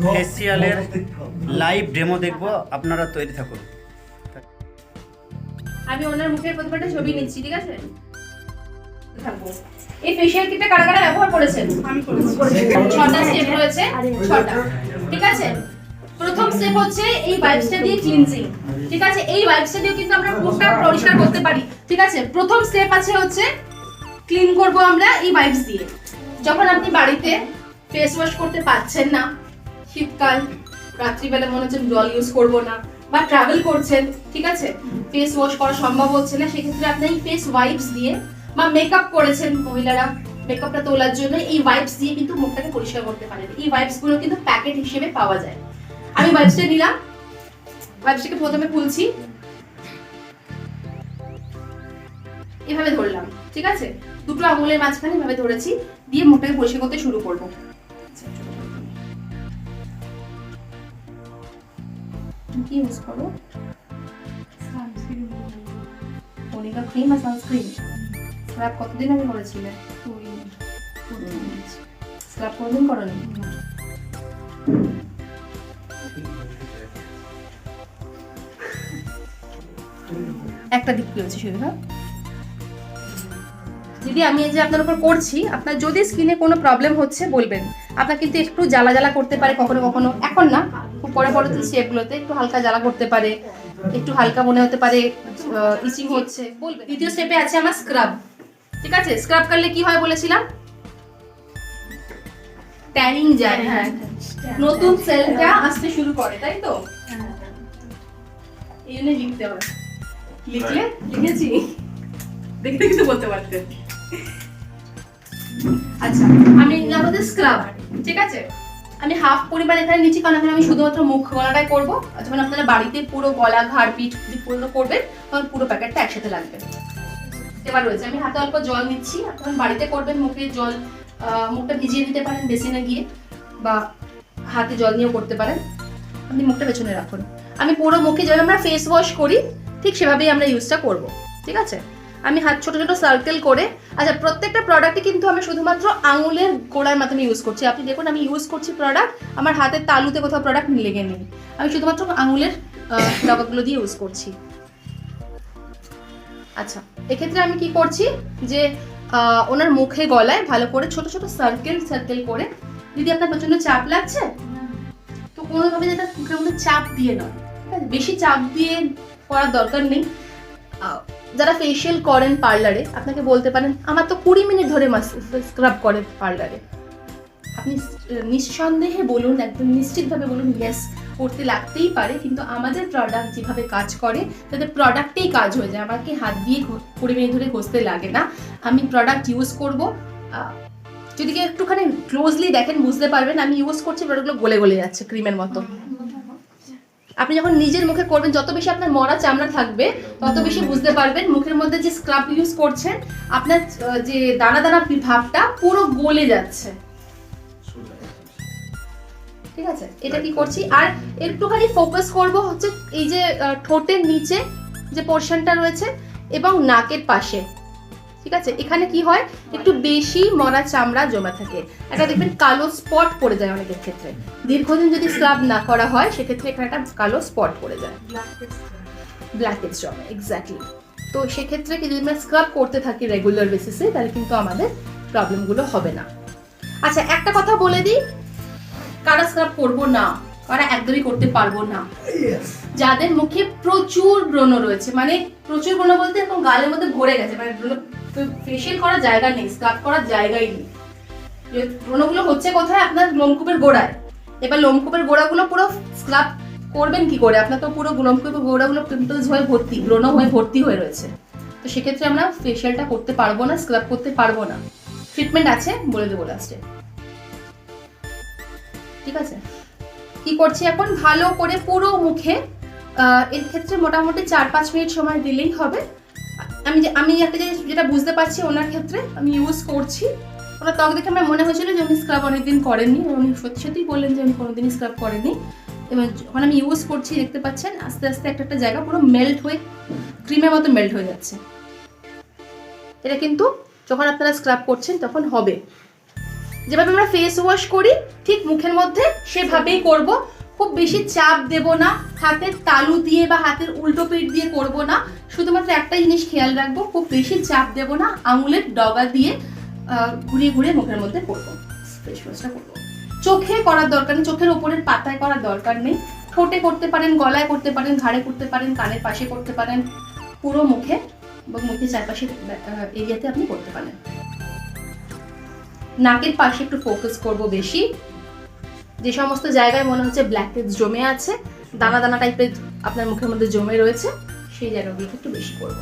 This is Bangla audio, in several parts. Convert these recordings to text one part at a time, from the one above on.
ফেসিয়ালের লাইভ ডেমো দেখবো, আপনারা তৈরি থাকুন। আমি ওনার মুখের প্রতিটা ছবি নিচ্ছি, ঠিক আছে? থাকবো। এই ফেশিয়াল কিটটা কারা কারা ব্যবহার করেছেন? আমি করেছি। 6টা স্টেপ রয়েছে, 6টা। ঠিক আছে? প্রথম স্টেপ হচ্ছে এই ওয়াইপসটা দিয়ে ক্লিনজিং। ঠিক আছে? এই ওয়াইপসটা দিয়ে কিন্তু আমরা মুখটা পরিষ্কার করতে পারি। ঠিক আছে? প্রথম স্টেপ আছে হচ্ছে ক্লিন করব আমরা এই ওয়াইপস দিয়ে। যখন আপনি বাড়িতে ফেস ওয়াশ করতে পারছেন না, শীতকাল, রাত্রিবেলা মনে হচ্ছে জল ইউজ করব না, বা ট্রাভেল করছেন, ঠিক আছে, ফেস ওয়াশ করা সম্ভব হচ্ছে না, সেক্ষেত্রে আপনি এই ফেস ওয়াইপস দিয়ে, বা মেকআপ করেছেন মহিলারা, মেকআপটা তোলার জন্য এই ওয়াইপস দিয়ে কিন্তু মুখটাকে পরিষ্কার করতে পারেন। এই ওয়াইপস গুলো কিন্তু প্যাকেট হিসেবে পাওয়া যায়। আমি ওয়াইপসটা নিলাম, ওয়াইপসটাকে প্রথমে খুলছি, এভাবে ধরলাম, ঠিক আছে, দুটো আঙুলের মাঝখানে এভাবে ধরেছি, দিয়ে মুখটাকে পরিষ্কার করতে শুরু করব। কি ইউজ করো? মনিকা ক্রিম আর সানস্ক্রিন। স্ক্রাব কতদিন আগে করেছিলে? স্ক্রাব কোনদিন করনি? একটা দিক পেয়েছি শুধু। হ্যাঁ দিদি, আমি এই যে আপনার উপর করছি, আপনার যদি স্কিনে কোনো প্রবলেম হচ্ছে বলবেন। আপনার কিন্তু একটু জ্বালা জ্বালা করতে পারে কখনো কখনো, এখন না, খুব পরে পরে স্টেপগুলোতে একটু হালকা জ্বালা করতে পারে, একটু হালকা মনে হতে পারে, ইচিং হচ্ছে বলবেন। দ্বিতীয় স্টেপে আছে আমার স্ক্রাব। ঠিক আছে? স্ক্রাব করলে কি হয় বলেছিলাম? ট্যানিং যায়, হ্যাঁ, নতুন সেলটা আসতে শুরু করে, তাই তো? এই জন্য লিখতে হবে। লিখলে লিখেছি, দেখতে কিন্তু বলতে পারতে। আচ্ছা, আমি নিলাম হচ্ছে স্ক্রাব। ঠিক আছে? আমি হাফ পরিমাণ এখানে নিচ্ছি, কারণ এখন আমি শুধুমাত্র মুখ গলাটাই করবো। যখন আপনারা বাড়িতে পুরো গলা, ঘাড়, পিঠ পুরো করবেন, তখন পুরো প্যাকেটটা একসাথে লাগবে। এবার রয়েছে, আমি হাতে অল্প জল নিচ্ছি। আপনারা বাড়িতে করবেন, মুখে জল, মুখটা ভিজিয়ে দিতে পারেন বেসিনে গিয়ে, বা হাতে জল নিয়েও করতে পারেন। আপনি মুখটা পেছনে রাখুন। আমি পুরো মুখে যেভাবে আমরা ফেস ওয়াশ করি ঠিক সেভাবেই আমরা ইউজটা করব। ঠিক আছে? আমি হাত ছোট ছোট সার্কেল করে, আচ্ছা, প্রত্যেকটা প্রোডাক্টে কিন্তু আমি শুধুমাত্র আঙুলের গোড়ার মাধ্যমে ইউজ করছি। আপনি দেখুন, আমি ইউজ করছি প্রোডাক্ট, আমার হাতের তালুতে কোথাও প্রোডাক্ট লেগে নেই। আমি শুধুমাত্র আঙুলের ডগাগুলো দিয়ে ইউজ করছি। আচ্ছা, এক্ষেত্রে আমি কি করছি যে ওনার মুখে গলায় ভালো করে ছোট ছোট সার্কেল সার্কেল করে। দিদি, আপনার প্রচন্ড চাপ লাগছে তো কোনোভাবে যেটা মুখের মধ্যে চাপ দিয়ে নয়, ঠিক আছে, বেশি চাপ দিয়ে করার দরকার নেই। যারা ফেশিয়াল করেন পার্লারে, আপনাকে বলতে পারেন আমার তো 20 মিনিট ধরে স্ক্রাব করে পার্লারে। আপনি নিঃসন্দেহে বলুন, একদম নিশ্চিতভাবে বলুন, ইয়েস, করতে লাগতেই পারে, কিন্তু আমাদের প্রোডাক্ট যেভাবে কাজ করে তাদের প্রোডাক্টেই কাজ হয়ে যায়। আমাকে হাত দিয়ে 20 মিনিট ধরে ঘষতে লাগে না। আমি প্রোডাক্ট ইউজ করব, যদি একটুখানি ক্লোজলি দেখেন বুঝতে পারবেন আমি ইউজ করছি, প্রোডাক্টগুলো গলে গলে যাচ্ছে ক্রিমের মতো। আপনি যখন নিজের মুখে করবেন, যত বেশি আপনার মরা চামড়া থাকবে তত বেশি বুঝতে পারবেন মুখের মধ্যে যে স্ক্রাব ইউজ করছেন আপনার যে দানা দানা ভাবটা পুরো গলে যাচ্ছে। ঠিক আছে? এটা কি করছি, আর একটুখানি ফোকাস করব হচ্ছে এই যে ঠোঁটের নিচে যে পোরশনটা রয়েছে এবং নাকের পাশে। ঠিক আছে? এখানে কি হয়, একটু বেশি মরা চামড়া জমা থাকে, এটা দেখবেন কালো স্পট পড়ে যায় অনেকের ক্ষেত্রে। দীর্ঘদিন যদি স্ক্রাব না করা হয় সেক্ষেত্রে এখানে একটা কালো স্পট পড়ে যায়, ব্ল্যাকেজ জমে। এক্স্যাক্টলি। তো সেক্ষেত্রে যদি আমরা স্ক্রাব করতে থাকি রেগুলার বেসিসে, তাহলে কিন্তু আমাদের প্রবলেমগুলো হবে না। আচ্ছা, একটা কথা বলে দিই, কারা স্ক্রাব করবো না, কারা একদমই করতে পারবো না, যাদের মুখে প্রচুর ব্রণ রয়েছে, মানে প্রচুর ব্রণ বলতে এখন গালের মধ্যে ভরে গেছে, মানে ফেশিয়াল করার জায়গা নেই, স্ক্রাব করার জায়গাই নেই। ব্রণগুলো হচ্ছে কোথায়? আপনার লোমকূপের গোড়ায়। এবার লোমকূপের গোড়াগুলো পুরো স্ক্রাব করবেন কি করে? আপনার তো পুরো লোমকূপের গোড়াগুলো পিম্পলস হয়ে ভর্তি, ব্রণ হয়ে ভর্তি হয়ে রয়েছে। তো সেক্ষেত্রে আমরা ফেশিয়ালটা করতে পারবো না, স্ক্রাব করতে পারবো না। ট্রিটমেন্ট আছে, বলে দেবো লাস্টে। ঠিক আছে? কি করছি এখন, ভালো করে পুরো মুখে, এর ক্ষেত্রে মোটামুটি 4-5 মিনিট সময় দিলেই হবে। আমি একটা যেটা বুঝতে পারছি ওনার ক্ষেত্রে আমি ইউজ করছি, ওনার ত্বক দেখে আমার মনে হয়েছিল যে উনি স্ক্রাব অনেকদিন করেননি, উনি সত্যি সত্যিই বললেন যে উনি কোনোদিনই স্ক্রাব করেননি। এবং যখন আমি ইউজ করছি দেখতে পাচ্ছেন আস্তে আস্তে একটা একটা জায়গা পুরো মেল্ট হয়ে ক্রিমের মতো মেল্ট হয়ে যাচ্ছে। এটা কিন্তু যখন আপনারা স্ক্রাব করছেন তখন হবে। যেভাবে আমরা ফেস ওয়াশ করি ঠিক মুখের মধ্যে সেভাবেই করব। খুব বেশি চাপ দেব না, হাতের তালু দিয়ে বা হাতের উল্টো পিঠ দিয়ে করব না। শুধুমাত্র একটা জিনিস খেয়াল রাখবো, খুব বেশি চাপ দেব না, আঙুলের ডগা দিয়ে ঘুরিয়ে ঘুরিয়ে মুখের মধ্যে করবো, ফেস ওয়াশটা করবো। চোখে করার দরকার নেই, চোখের ওপরের পাতায় করার দরকার নেই। ঠোঁটে করতে পারেন, গলায় করতে পারেন, ঘাড়ে করতে পারেন, কানের পাশে করতে পারেন, পুরো মুখে এবং মুখের চারপাশের এরিয়াতে আপনি করতে পারেন। নাকের পাশে একটু ফোকাস করব বেশি, যে সমস্ত জায়গায় মনে হচ্ছে ব্ল্যাক হেডস জমে আছে, দানা দানা টাইপের আপনার মুখের মধ্যে জমে রয়েছে, সেই জায়গাগুলোকে একটু বেশি করব।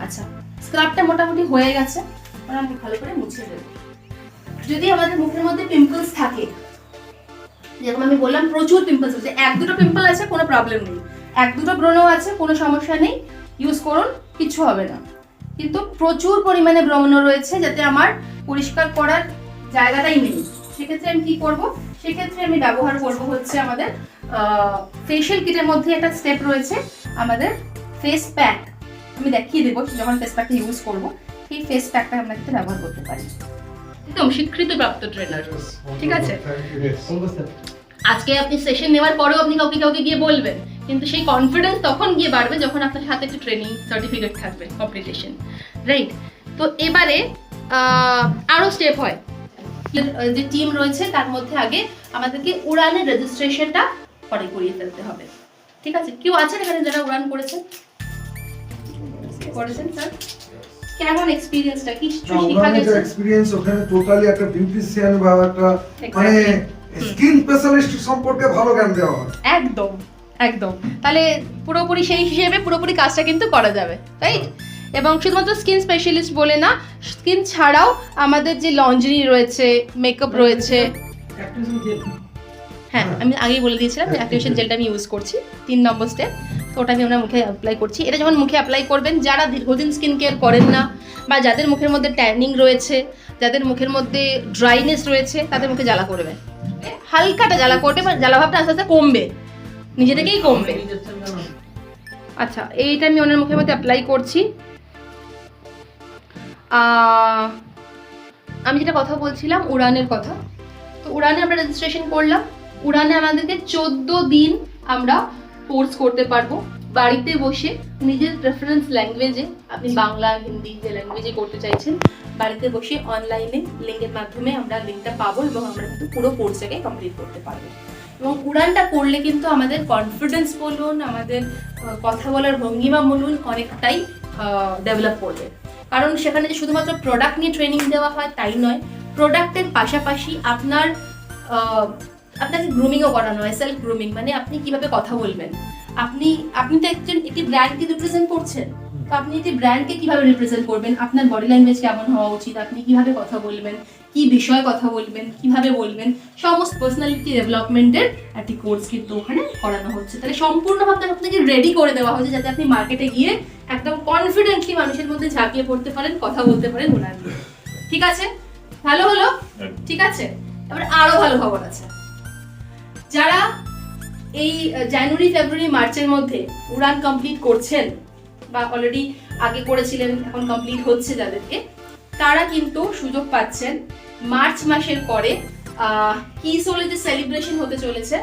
আচ্ছা, স্ক্রাবটা মোটামুটি হয়ে গেছে, আমি ভালো করে মুছে দেবো। যদি আমাদের মুখের মধ্যে পিম্পলস থাকে, যেরকম আমি বললাম প্রচুর পিম্পলস আছে, 1-2 পিম্পল আছে কোনো প্রবলেম নেই, 1-2 ব্রণ আছে কোনো সমস্যা নেই, ইউজ করুন, কিছু হবে না। কিন্তু প্রচুর পরিমাণে ব্রণ রয়েছে যাতে আমার পরিষ্কার করার জায়গাটাই নেই, সেক্ষেত্রে আমি কি করব? সেক্ষেত্রে আমি ব্যবহার করব হচ্ছে আমাদের ফেশিয়াল কিটের মধ্যে একটা স্টেপ রয়েছে আমাদের ফেস প্যাক। আমি দেখিয়ে দেবো যখন ফেস প্যাকটা ইউজ করব, সেই ফেস প্যাকটা আমরা কিন্তু ব্যবহার করতে পারি। একদম স্বীকৃত প্রাপ্ত ট্রেনার, ঠিক আছে? আজকে আপনি সেশন নেওয়ার পরেও আপনি কাউকে গিয়ে বলবেন, কিন্তু সেই কনফিডেন্স তখন গিয়ে বাড়বে যখন আপনার হাতে একটা ট্রেনিং সার্টিফিকেট থাকবে, কমপ্লিটেশন, রাইট? তো এবারে আরো স্টেপ হয়, যে টিম রয়েছে তার মধ্যে আগে আমাদেরকে উড়ানের রেজিস্ট্রেশনটা করিয়ে ফেলতে হবে, ঠিক আছে? কেউ আছেন এখানে যারা উড়ান করেছেন স্যার? কেমন এক্সপেরিয়েন্সটা, কি শেখা গেছে? এক্সপেরিয়েন্স ওখানে টোটালি একটা বিউটিশিয়ান বা একটা মানে স্কিন স্পেশালিস্ট সম্পর্কে ভালো জ্ঞান দেওয়া হয়। একদম একদম, তাহলে পুরোপুরি সেই হিসেবে পুরোপুরি কাজটা কিন্তু করা যাবে, রাইট? এবং শুধুমাত্র স্কিন স্পেশালিস্ট বলে না, স্কিন ছাড়াও আমাদের যে লন্ড্রি রয়েছে, মেকআপ রয়েছে। হ্যাঁ, আমি আগেই বলে দিয়েছিলাম যে অ্যাক্টিভেশন জেলটা আমি ইউজ করছি, 3 নম্বর স্টেপ। তো ওটা আমি ওনার মুখে অ্যাপ্লাই করছি। এটা যখন মুখে অ্যাপ্লাই করবেন, যারা দীর্ঘদিন স্কিন কেয়ার করেন না বা যাদের মুখের মধ্যে ট্যানিং রয়েছে, যাদের মুখের মধ্যে ড্রাইনেস রয়েছে, তাদের মুখে জ্বালা করবে, হালকাটা জ্বালা করবে, বা জ্বালা ভাবটা আস্তে আস্তে কমবে, নিজে থেকেই কমবে। আচ্ছা, এইটা আমি ওনার মুখের মধ্যে অ্যাপ্লাই করছি। আমি যেটা কথা বলছিলাম উড়ানের কথা, তো উড়ানে আমরা রেজিস্ট্রেশন করলাম। উড়ানে আমাদেরকে 14 দিন আমরা কোর্স করতে পারবো বাড়িতে বসে, নিজের প্রেফারেন্স ল্যাঙ্গুয়েজে, আপনি বাংলা, হিন্দি যে ল্যাঙ্গুয়েজে করতে চাইছেন, বাড়িতে বসে অনলাইনে লিঙ্কের মাধ্যমে আমরা লিঙ্কটা পাবো এবং আমরা কিন্তু পুরো কোর্সটাকে কমপ্লিট করতে পারবো। এবং উড়ানটা করলে কিন্তু আমাদের কনফিডেন্স বলুন, আমাদের কথা বলার ভঙ্গিমা বলুন, অনেকটাই ডেভেলপ করবে। কারণ সেখানে যে শুধুমাত্র প্রোডাক্ট নিয়ে ট্রেনিং দেওয়া হয় তাই নয়, প্রোডাক্টের পাশাপাশি আপনাকে গ্রুমিংও করানো হয়, সেলফ গ্রুমিং, মানে আপনি কিভাবে কথা বলবেন। আপনি তো একটি ব্র্যান্ডকে রিপ্রেজেন্ট করছেন, তো আপনি একটি ব্র্যান্ডকে কিভাবে রিপ্রেজেন্ট করবেন, আপনার বডি ল্যাঙ্গুয়েজ কেমন হওয়া উচিত, আপনি কিভাবে কথা বলবেন, কি বিষয়ে কথা বলবেন, কিভাবে বলবেন, সমস্ত পার্সোনালিটি ডেভেলপমেন্টের একটি কোর্স কিন্তু ওখানে করানো হচ্ছে। তাহলে সম্পূর্ণভাবে আপনাকে রেডি করে দেওয়া হচ্ছে যাতে আপনি মার্কেটে গিয়ে একদম কনফিডেন্টলি মানুষের মধ্যে ঝাঁপিয়ে পড়তে পারেন, কথা বলতে পারেন ওনার নিয়ে। ঠিক আছে? ভালো হলো? ঠিক আছে, এবার আরো ভালো খবর আছে। যারা এই জানুয়ারি, ফেব্রুয়ারি, মার্চের মধ্যে উড়ান কমপ্লিট করছেন বা অলরেডি আগে করেছিলেন, এখন কমপ্লিট হচ্ছে যাদেরকে, তারা কিন্তু সুযোগ পাচ্ছেন মার্চ মাসের পরে কিসোলে যে সেলিব্রেশন হতে চলেছে,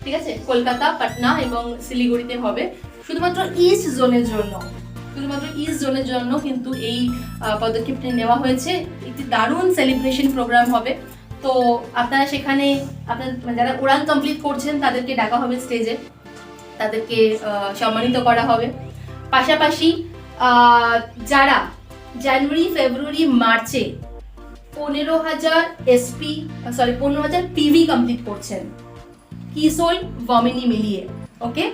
ঠিক আছে, কলকাতা, পাটনা এবং শিলিগুড়িতে হবে, শুধুমাত্র ইস্ট জোনের জন্য কিন্তু এই পদক্ষেপটি নেওয়া হয়েছে। একটি দারুণ সেলিব্রেশন প্রোগ্রাম হবে। তো আপনারা সেখানে যারা উড়ান কমপ্লিট করছেন তাদেরকে ডাকা হবে স্টেজে, তাদেরকে সম্মানিত করা হবে। পাশাপাশি যারা জানুয়ারি, ফেব্রুয়ারি, মার্চে 15,000 পিভি কমপ্লিট করছেন, কিসোল ভমিনি মিলিয়ে, ওকে,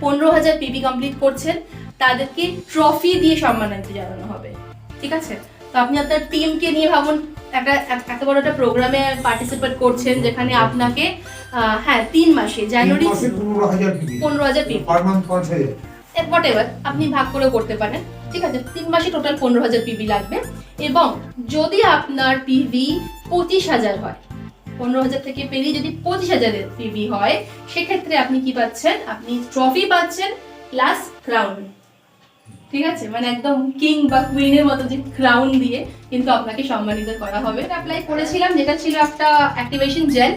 15,000 পিভি কমপ্লিট করছেন, তাদেরকে ট্রফি দিয়ে সম্মানিত জানানো হবে। ঠিক আছে? তো আপনি আপনার টিমকে নিয়ে ভাবুন, এত বড় একটা প্রোগ্রামে পার্টিসিপেট করছেন যেখানে আপনাকে 3 মাসে জানুয়ারি 15,000 পিভি, হোয়াটএভার আপনি ভাগ করে করতে পারেন। ঠিক আছে, 3 মাসে টোটাল 15,000 পিভি লাগবে। এবং যদি আপনার পিভি 25,000 হয়, 15,000 থেকে পেরিয়ে যদি 25,000 পিভি হয়, সেক্ষেত্রে আপনি কি পাচ্ছেন? আপনি ট্রফি পাচ্ছেন প্লাস ক্রাউন। ঠিক আছে, মানে একদম কিং বা কুইনের মতো যে ক্রাউন দিয়ে কিন্তু আপনাকে সম্মানিত করা হবে। অ্যাপ্লাই করেছিলাম, যেটা ছিল একটা অ্যাক্টিভেশন জেল।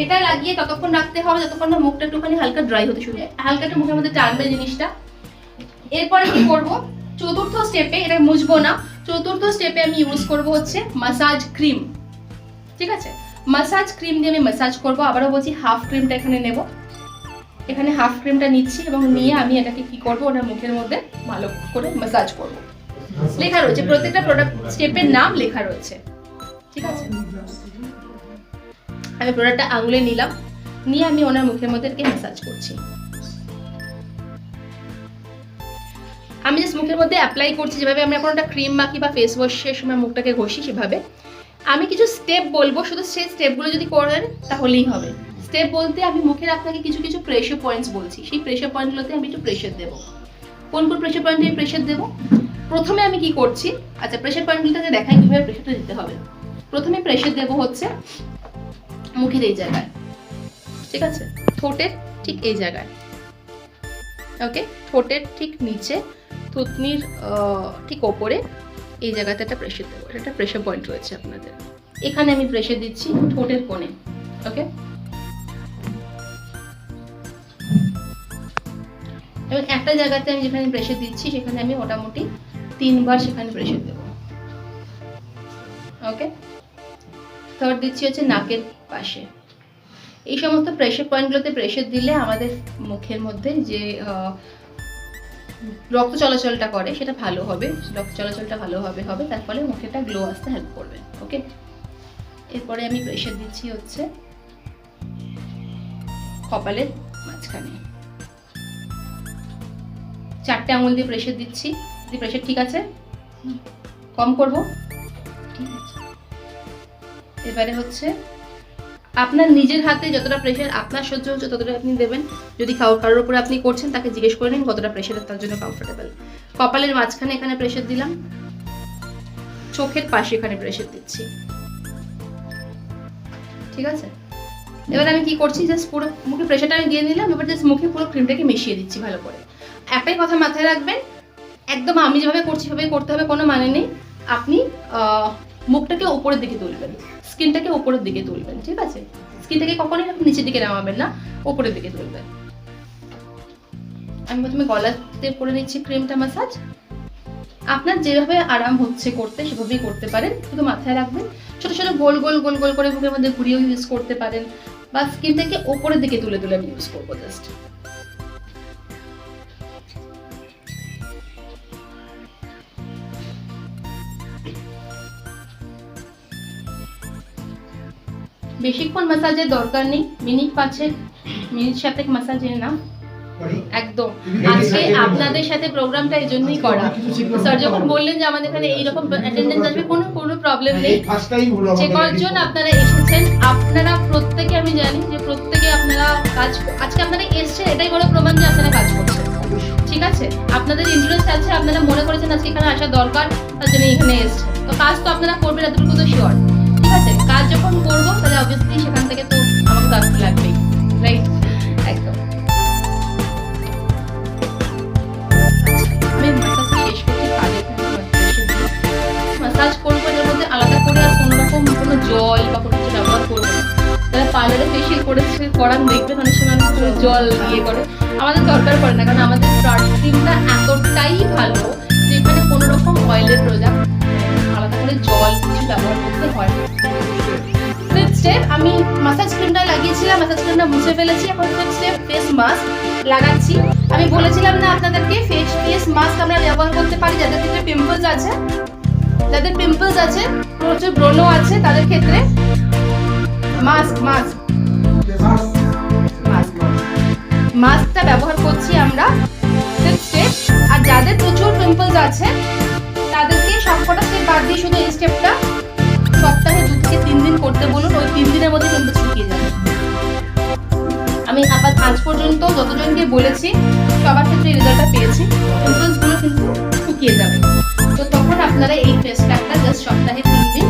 এটা লাগিয়ে ততক্ষণ রাখতে হবে যতক্ষণ না মুখটা একটুখানি হালকা ড্রাই হতে শুরু হয়, হালকা একটু মুখের মধ্যে টানবে জিনিসটা। এরপরে কি করব, চতুর্থ স্টেপে, এটা মুছবো না, চতুর্থ স্টেপে আমি ইউজ করব হচ্ছে মাসাজ ক্রিম। ঠিক আছে, মাসাজ ক্রিম দিয়ে আমি মাসাজ করব। আবারও বলছি, হাফ ক্রিমটা এখানে নেব, এখানে হাফ ক্রিমটা নিচ্ছি এবং নিয়ে আমি এটাকে কি করব, ওনার মুখের মধ্যে ভালো করে মাসাজ করব। লেখা রয়েছে, প্রত্যেকটা প্রোডাক্ট স্টেপের নাম লেখা রয়েছে। ঠিক আছে, আমি প্রোডাক্টটা আঙুলে নিলাম, নিয়ে আমি ওনার মুখের মধ্যে মাসাজ করছি। আমি জাস্ট মুখের মধ্যে অ্যাপ্লাই করছি, যেভাবে আমরা কোনো একটা ক্রিম মাখি বা ফেস ওয়াশের সময় মুখটাকে ঘষি সেভাবে। আমি কিছু স্টেপ বলবো, শুধু সেই স্টেপগুলো যদি করেন তাহলেই হবে। স্টেপ বলতে আমি মুখের আপনাকে কিছু কিছু প্রেশার পয়েন্টস বলছি, সেই প্রেশার পয়েন্টগুলোতে আমি একটু প্রেশার দেবো। কোন কোন প্রেশার পয়েন্টে আমি প্রেশার দেবো? প্রথমে আমি কি করছি, আচ্ছা প্রেশার পয়েন্টগুলোতে দেখাই কীভাবে প্রেশারটা দিতে হবে। প্রথমে প্রেশার দেবো হচ্ছে মুখের এই জায়গায়, ঠিক আছে, ঠোঁটের ঠিক এই জায়গায়, ওকে, ঠোঁটের ঠিক নিচে, থুতনির ঠিক ওপরে এই জায়গাতে একটা প্রেশার দেবো। এটা একটা প্রেশার পয়েন্ট রয়েছে আপনাদের, এখানে আমি প্রেশার দিচ্ছি ঠোঁটের কোণে, ওকে। এবং একটা জায়গাতে আমি যেখানে প্রেশার দিচ্ছি সেখানে আমি মোটামুটি 3 বার সেখানে প্রেশার দেবো, ওকে। থার্ড দিচ্ছি হচ্ছে নাকের পাশে। এই সমস্ত প্রেশার পয়েন্টগুলোতে প্রেশার দিলে আমাদের মুখের মধ্যে যে রক্ত চলাচলটা করে সেটা ভালো হবে, রক্ত চলাচলটা ভালোভাবে হবে, তার ফলে মুখেটা গ্লো আসতে হেল্প করবে, ওকে। এরপরে আমি প্রেশার দিচ্ছি হচ্ছে কপালের মাঝখানে, 4টে আঙুল দিয়ে প্রেশার দিচ্ছি। যদি প্রেশার ঠিক আছে, কম করব, ঠিক আছে। এবারে হচ্ছে আপনার নিজের হাতে যতটা প্রেশার আপনার সহ্য হচ্ছে ততটা আপনি দেবেন। যদি কারোর উপরে আপনি করছেন তাকে জিজ্ঞেস করে নিন কতটা প্রেশার তার জন্য কমফোর্টেবল। কপালের মাঝখানে এখানে প্রেশার দিলাম, চোখের পাশে এখানে প্রেশার দিচ্ছি, ঠিক আছে। এবার আমি কি করছি, জাস্ট পুরো মুখে প্রেশারটা আমি দিয়ে নিলাম, এবার জাস্ট মুখে পুরো ক্রিমটাকে মিশিয়ে দিচ্ছি ভালো করে। একটাই কথা মাথায় রাখবেন, একদম আমি যেভাবে করছি সেভাবেই করতে হবে, কোনো মানে নেই। আপনি মুখটাকে উপরের দিকে তুলবেন, স্কিনটাকে উপরের দিকে তুলবেন, ঠিক আছে। স্কিনটাকে কখনোই আপনি নিচের দিকে নামাবেন না, উপরের দিকে তুলবেন। আমি প্রথমে গলাতে করে নিচ্ছি ক্রিমটা মাসাজ। আপনার যেভাবে আরাম হচ্ছে করতে সেভাবেই করতে পারেন, শুধু মাথায় রাখবেন ছোট ছোট গোল গোল গোল গোল করে মুখের মধ্যে ঘুরিয়েও ইউজ করতে পারেন, বা স্কিনটাকে উপরের দিকে তুলে তুলে আমি ইউজ করবো জাস্ট। বেশিক্ষণ ম্যাসাজের দরকার নেই, মিনিট 5-7 ম্যাসাজের না, একদম। আজকে আপনাদের সাথে প্রোগ্রামটা এই জন্যই করা। স্যার যখন বললেন যে আমাদের এখানে এইরকম অ্যাটেন্ডেন্স আসবে, কোনো প্রবলেম নেই। যে কয়েকজন আপনারা এসেছেন, আপনারা প্রত্যেকে, আমি জানি যে প্রত্যেকে আপনারা কাজ, আজকে আপনারা এসেছেন এটাই বড় প্রমাণ যে আপনারা কাজ করছেন, ঠিক আছে। আপনাদের ইন্টারেস্ট আছে, আপনারা মনে করেছেন আজকে এখানে আসা দরকার, তার জন্য এখানে এসেছেন। তো কাজ তো আপনারা করবেন, এতটুকু তো শিওর, ঠিক আছে। কাজ যখন করবো তাহলে অবভিয়াসলি সেখান থেকে তো আমাকে কাজ লাগবেই, রাইট, একদম। আমি ম্যাসাজ শেষ করছি, ম্যাসাজ করবো, এর মধ্যে আলাদা করে আর কোনোরকম কোনো জল বা কোনো কিছু ব্যবহার করবো না। যারা পার্লারে ফেশিয়াল করান দেখবেন অনেক সময় জল ইয়ে করে, আমাদের দরকার পড়ে না, কারণ আমাদের ক্রিমটা এতটাই ভালো যে এখানে কোনো রকম অয়েলের প্রোডাক্ট আলাদা করে জল কিছু ব্যবহার করতে হয় না। ফিফথ স্টেপ, আমি মাসাজ ক্রিমটা লাগিয়েছিলাম, মাসাজ ক্রিমটা মুছে ফেলেছি। এখন ফিফথ স্টেপ, ফেস মাস্ক লাগাচ্ছি। আমি বলেছিলাম না আপনাদেরকে ফেস মাস্ক আমরা ব্যবহার করতে পারি যাদের ক্ষেত্রে পিম্পলস আছে, যাদের পিম্পলস আছে, প্রচুর ব্রণ আছে, তাদের ক্ষেত্রে মাস্কটা ব্যবহার করছি আমরা, ফিফথ স্টেপ। আর যাদের প্রচুর পিম্পলস আছে তাদেরকে সবকটা স্টেপ বাদ দিয়ে শুধু এই স্টেপটা সপ্তাহে 2 থেকে 3 দিন করতে বলুন, ওই 3 দিনের মধ্যে পিম্পলস শুকিয়ে যাবে। আমি আজ পর্যন্ত যতজনকে বলেছি সবার ক্ষেত্রে রেজাল্টটা পেয়েছি, পিম্পলসগুলো কিন্তু শুকিয়ে যাবে। তো তখন আপনারা এই ফেস প্যাকটা জাস্ট সপ্তাহে 3 দিন